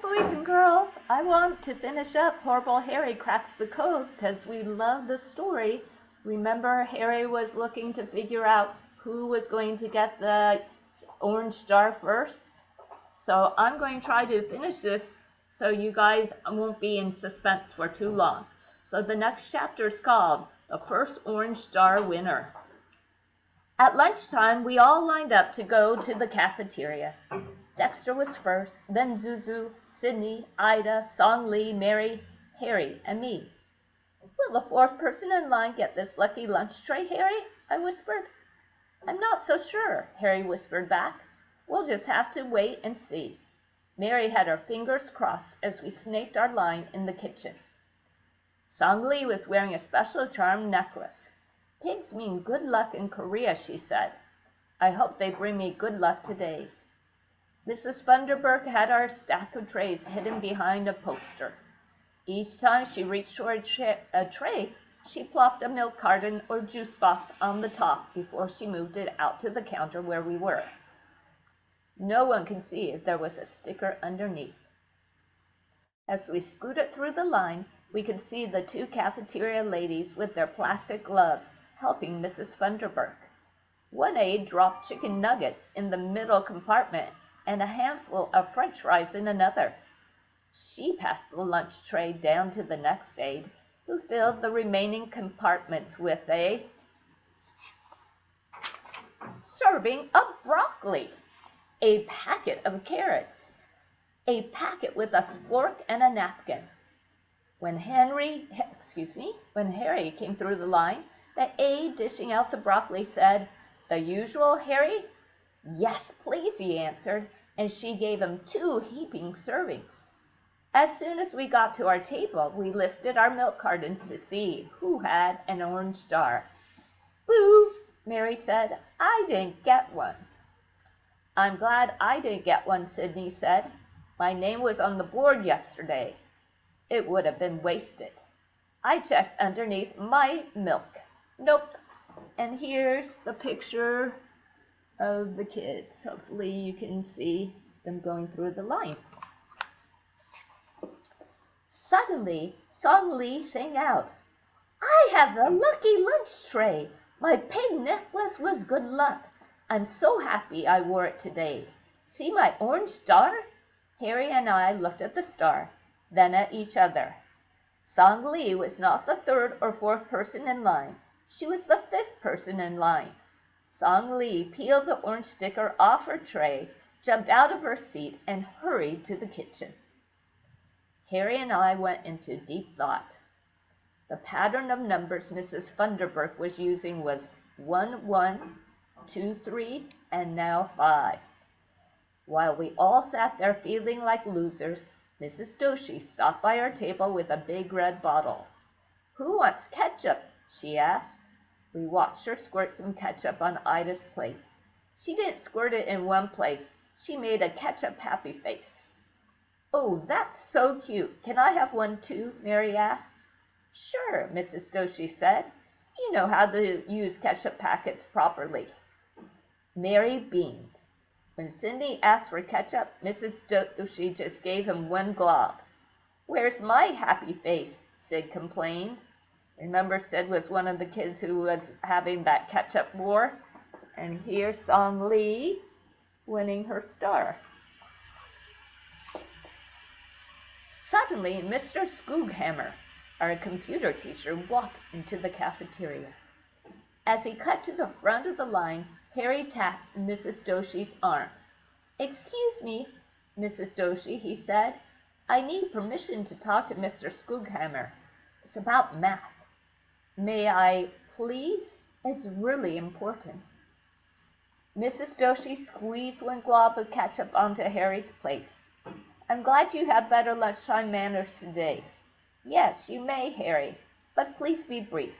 boys and girls, I want to finish up Horrible Harry Cracks the Code because we love the story. Remember, Harry was looking to figure out who was going to get the orange star first. So I'm going to try to finish this so you guys won't be in suspense for too long. So the next chapter is called The First Orange Star Winner. At lunchtime, we all lined up to go to the cafeteria. Dexter was first, then Zuzu, Sydney, Ida, Song Lee, Mary, Harry, and me. Will the fourth person in line get this lucky lunch tray, Harry? I whispered. I'm not so sure, Harry whispered back. We'll just have to wait and see. Mary had her fingers crossed as we snaked our line in the kitchen. Song Lee was wearing a special charm necklace. Pigs mean good luck in Korea, she said. I hope they bring me good luck today. Mrs. Funderburk had our stack of trays hidden behind a poster. Each time she reached for a tray, she plopped a milk carton or juice box on the top before she moved it out to the counter where we were. No one could see if there was a sticker underneath. As we scooted through the line, we could see the two cafeteria ladies with their plastic gloves helping Mrs. Funderburk. One aide dropped chicken nuggets in the middle compartment and a handful of French fries in another. She passed the lunch tray down to the next aide, who filled the remaining compartments with a serving of broccoli, a packet of carrots, a packet with a spork and a napkin. When Harry came through the line, the aide dishing out the broccoli said, "The usual, Harry?" "Yes, please," he answered, and she gave him 2 heaping servings. As soon as we got to our table, we lifted our milk cartons to see who had an orange star. "Boo," Mary said, "I didn't get one." "I'm glad I didn't get one," Sydney said. "My name was on the board yesterday. It would have been wasted. I checked underneath my milk. Nope." And here's the picture of the kids. Hopefully you can see them going through the line. Suddenly, Song Lee sang out, "I have the lucky lunch tray. My pig necklace was good luck. I'm so happy I wore it today. See my orange star?" Harry and I looked at the star, then at each other. Song Lee was not the 3rd or 4th person in line. She was the 5th person in line. Song Lee peeled the orange sticker off her tray, jumped out of her seat, and hurried to the kitchen. Harry and I went into deep thought. The pattern of numbers Mrs. Funderburk was using was 1, 1, 2, 3, and now 5. While we all sat there feeling like losers, Mrs. Doshi stopped by our table with a big red bottle. "Who wants ketchup?" she asked. We watched her squirt some ketchup on Ida's plate. She didn't squirt it in one place. She made a ketchup happy face. "Oh, that's so cute. Can I have one too?" Mary asked. "Sure," Mrs. Doshi said. "You know how to use ketchup packets properly." Mary beamed. When Cindy asked for ketchup, Mrs. Doshi just gave him one glob. "Where's my happy face?" Sid complained. Remember, Sid was one of the kids who was having that ketchup war? And here's Song Lee winning her star. Suddenly, Mr. Skooghammer, our computer teacher, walked into the cafeteria. As he cut to the front of the line, Harry tapped Mrs. Doshi's arm. "Excuse me, Mrs. Doshi," he said. "I need permission to talk to Mr. Skooghammer. It's about math." "May I, please? It's really important." Mrs. Doshi squeezed one glob of ketchup onto Harry's plate. "I'm glad you have better lunchtime manners today." "Yes, you may, Harry, but please be brief."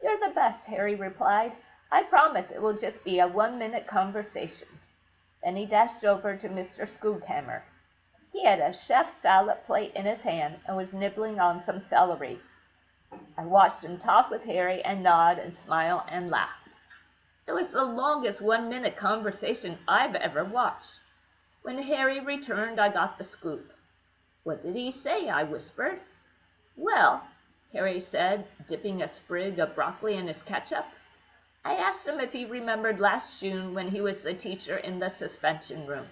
"You're the best," Harry replied. "I promise it will just be a 1-minute conversation." Then he dashed over to Mr. Skooghammer. He had a chef's salad plate in his hand and was nibbling on some celery. I watched him talk with Harry and nod and smile and laugh. It was the longest 1-minute conversation I've ever watched. When Harry returned, I got the scoop. What did he say? I whispered. Well, Harry said, dipping a sprig of broccoli in his ketchup, I asked him if he remembered last June when he was the teacher in the suspension room.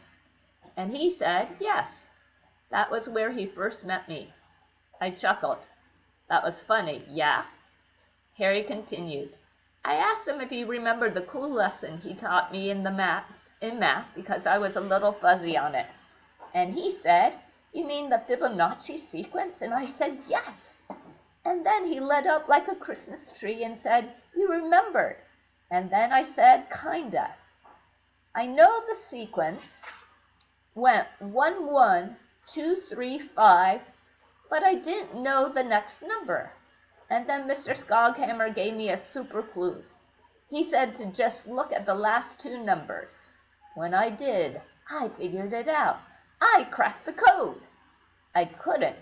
And he said, yes, that was where he first met me. I chuckled. That was funny, yeah? Harry continued. I asked him if he remembered the cool lesson he taught me in math because I was a little fuzzy on it. And he said, you mean the Fibonacci sequence? And I said, yes. And then he lit up like a Christmas tree and said, you remembered. And then I said, kinda. I know the sequence went 1, 1, 2, 3, 5, but I didn't know the next number. And then Mr. Skoghammer gave me a super clue. He said to just look at the last 2 numbers. When I did, I figured it out. I cracked the code. I couldn't,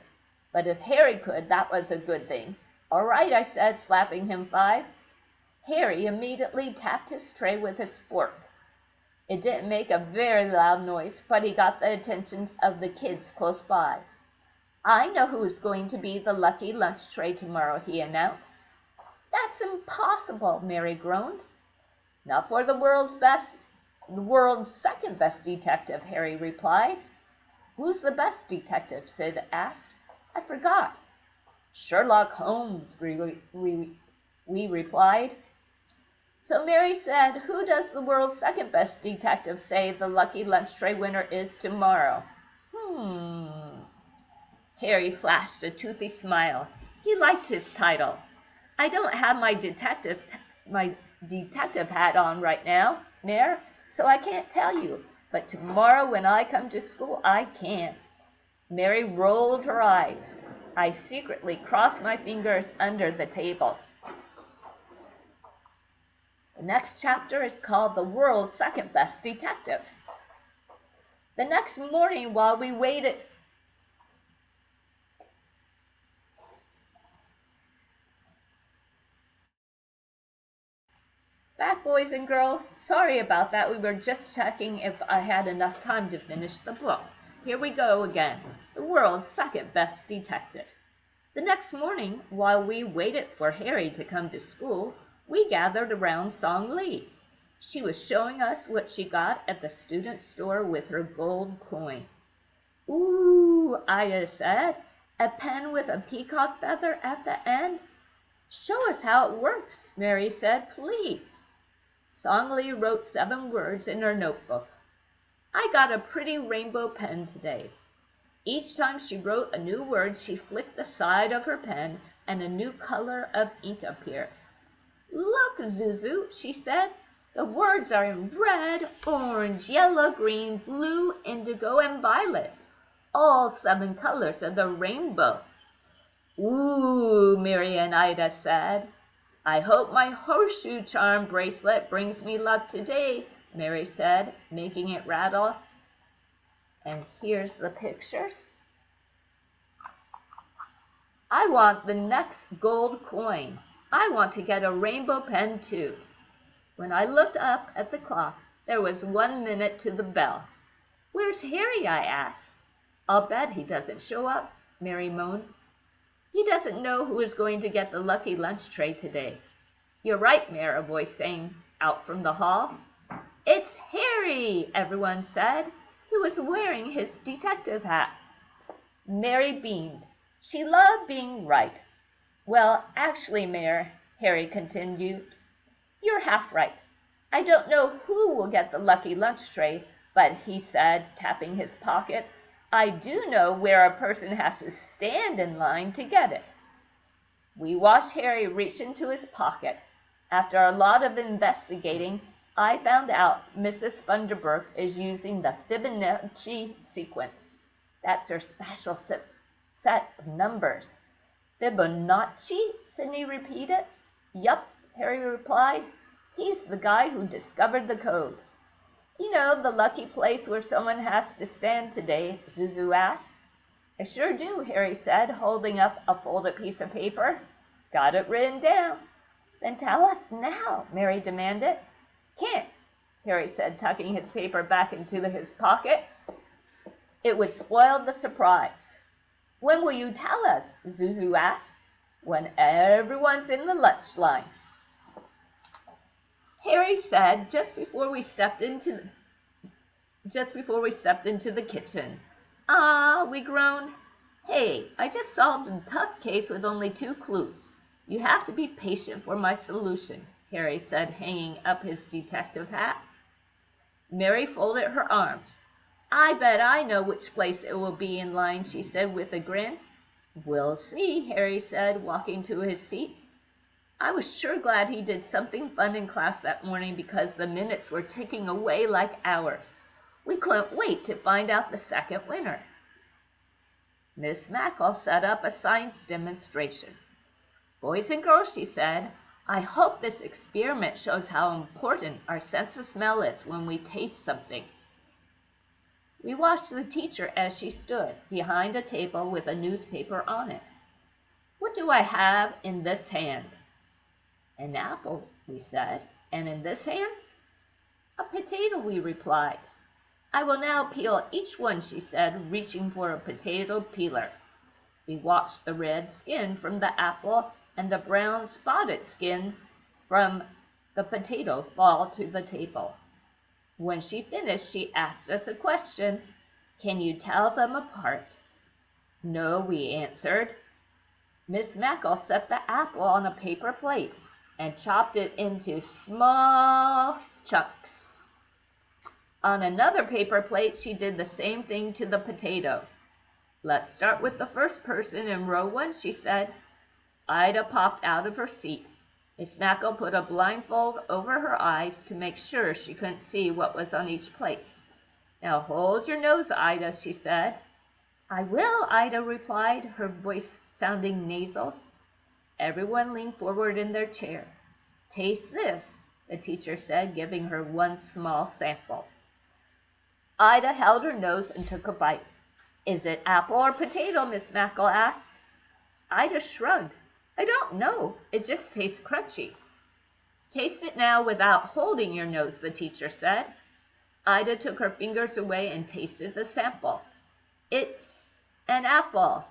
but if Harry could, that was a good thing. All right, I said, slapping him 5. Harry immediately tapped his tray with his fork. It didn't make a very loud noise, but he got the attention of the kids close by. I know who's going to be the lucky lunch tray tomorrow, he announced. That's impossible, Mary groaned. Not for the world's second best detective, Harry replied. Who's the best detective? Sid asked. I forgot. Sherlock Holmes, we replied. So Mary said, who does the world's second best detective say the lucky lunch tray winner is tomorrow? Harry flashed a toothy smile. He liked his title. I don't have my detective hat on right now, Mare, so I can't tell you. But tomorrow when I come to school, I can. Mary rolled her eyes. I secretly crossed my fingers under the table. The next chapter is called The World's Second Best Detective. The next morning, while we waited, back, boys and girls. Sorry about that. We were just checking if I had enough time to finish the book. Here we go again. The world's second best detective. The next morning, while we waited for Harry to come to school, we gathered around Song Lee. She was showing us what she got at the student store with her gold coin. Ooh, Ida said, a pen with a peacock feather at the end? Show us how it works, Mary said, please. Song Lee wrote 7 words in her notebook. I got a pretty rainbow pen today. Each time she wrote a new word, she flicked the side of her pen and a new color of ink appeared. Look, Zuzu, she said. The words are in red, orange, yellow, green, blue, indigo, and violet. All 7 colors of the rainbow. Ooh, Mary and Ida said. I hope my horseshoe charm bracelet brings me luck today, Mary said, making it rattle. And here's the pictures. I want the next gold coin. I want to get a rainbow pen too. When I looked up at the clock, there was 1 minute to the bell. Where's Harry? I asked. I'll bet he doesn't show up, Mary moaned. He doesn't know who is going to get the lucky lunch tray today. You're right, Mare, a voice sang out from the hall. It's Harry, everyone said. He was wearing his detective hat. Mary beamed. She loved being right. Well, actually, Mare, Harry continued, you're half right. I don't know who will get the lucky lunch tray, but he said, tapping his pocket, I do know where a person has to stand in line to get it. We watched Harry reach into his pocket. After a lot of investigating, I found out Mrs. Funderburk is using the Fibonacci sequence. That's her special set of numbers. Fibonacci? Sydney repeated. Yup, Harry replied. He's the guy who discovered the code. You know the lucky place where someone has to stand today? Zuzu asked. I sure do, Harry said, holding up a folded piece of paper. Got it written down. Then tell us now, Mary demanded. Can't, Harry said, tucking his paper back into his pocket. It would spoil the surprise. When will you tell us? Zuzu asked. When everyone's in the lunch line. Harry said just before we stepped into the kitchen. Ah, we groaned. Hey, I just solved a tough case with only 2 clues. You have to be patient for my solution, Harry said, hanging up his detective hat. Mary folded her arms. I bet I know which place it will be in line, she said with a grin. We'll see, Harry said, walking to his seat. I was sure glad he did something fun in class that morning because the minutes were ticking away like hours. We couldn't wait to find out the second winner. Miss Mackle set up a science demonstration. Boys and girls, she said, I hope this experiment shows how important our sense of smell is when we taste something. We watched the teacher as she stood behind a table with a newspaper on it. What do I have in this hand? An apple, we said. And in this hand? A potato, we replied. I will now peel each one, she said, reaching for a potato peeler. We watched the red skin from the apple and the brown spotted skin from the potato fall to the table. When she finished, she asked us a question. Can you tell them apart? No, we answered. Miss Mackle set the apple on a paper plate and chopped it into small chunks. On another paper plate, she did the same thing to the potato. Let's start with the first person in row 1, she said. Ida popped out of her seat. Miss Mackle put a blindfold over her eyes to make sure she couldn't see what was on each plate. Now hold your nose, Ida, she said. I will, Ida replied, her voice sounding nasal. Everyone leaned forward in their chair. Taste this, the teacher said, giving her one small sample. Ida held her nose and took a bite. Is it apple or potato? Miss Mackle asked. Ida shrugged. I don't know. It just tastes crunchy. Taste it now without holding your nose, the teacher said. Ida took her fingers away and tasted the sample. It's an apple.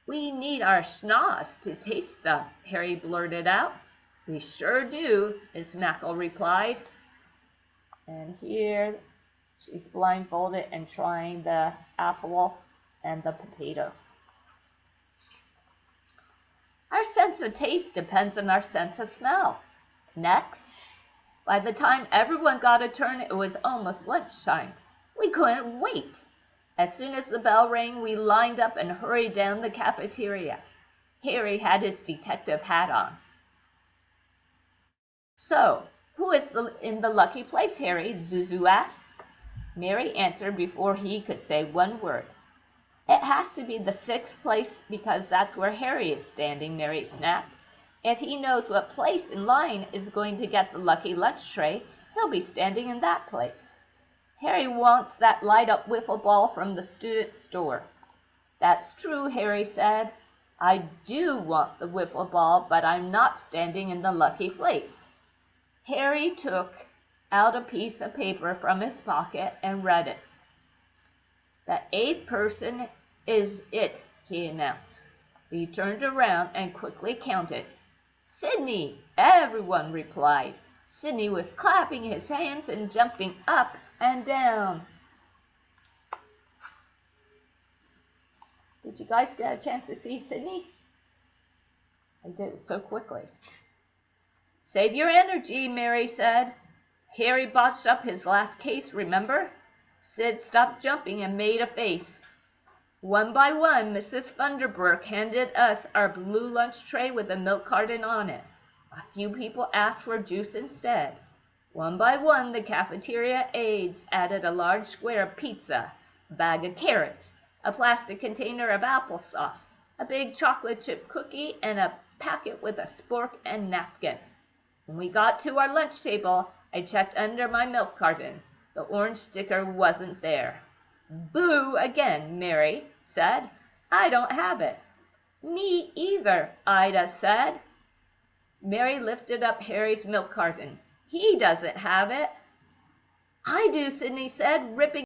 We need our schnoz to taste stuff, Harry blurted out. We sure do, Miss Mackle replied. And here she's blindfolded and trying the apple and the potato. Our sense of taste depends on our sense of smell. Next, by the time everyone got a turn, it was almost lunchtime. We couldn't wait. As soon as the bell rang, we lined up and hurried down the cafeteria. Harry had his detective hat on. So, who is in the lucky place, Harry? Zuzu asked. Mary answered before he could say one word. It has to be the 6th place because that's where Harry is standing, Mary snapped. If he knows what place in line is going to get the lucky lunch tray, he'll be standing in that place. Harry wants that light-up wiffle ball from the student store. That's true, Harry said. I do want the wiffle ball, but I'm not standing in the lucky place. Harry took out a piece of paper from his pocket and read it. The 8th person is it, he announced. He turned around and quickly counted. Sydney, everyone replied. Sydney was clapping his hands and jumping up and down. Did you guys get a chance to see Sydney? I did it so quickly. Save your energy, Mary said. Harry botched up his last case, remember? Sid stopped jumping and made a face. One by one, Mrs. Funderburk handed us our blue lunch tray with a milk carton on it. A few people asked for juice instead. One by one, the cafeteria aides added a large square of pizza, a bag of carrots, a plastic container of applesauce, a big chocolate chip cookie, and a packet with a spork and napkin. When we got to our lunch table, I checked under my milk carton. The orange sticker wasn't there. Boo again, Mary said. I don't have it. Me either, Ida said. Mary lifted up Harry's milk carton. He doesn't have it. I do, Sydney said, ripping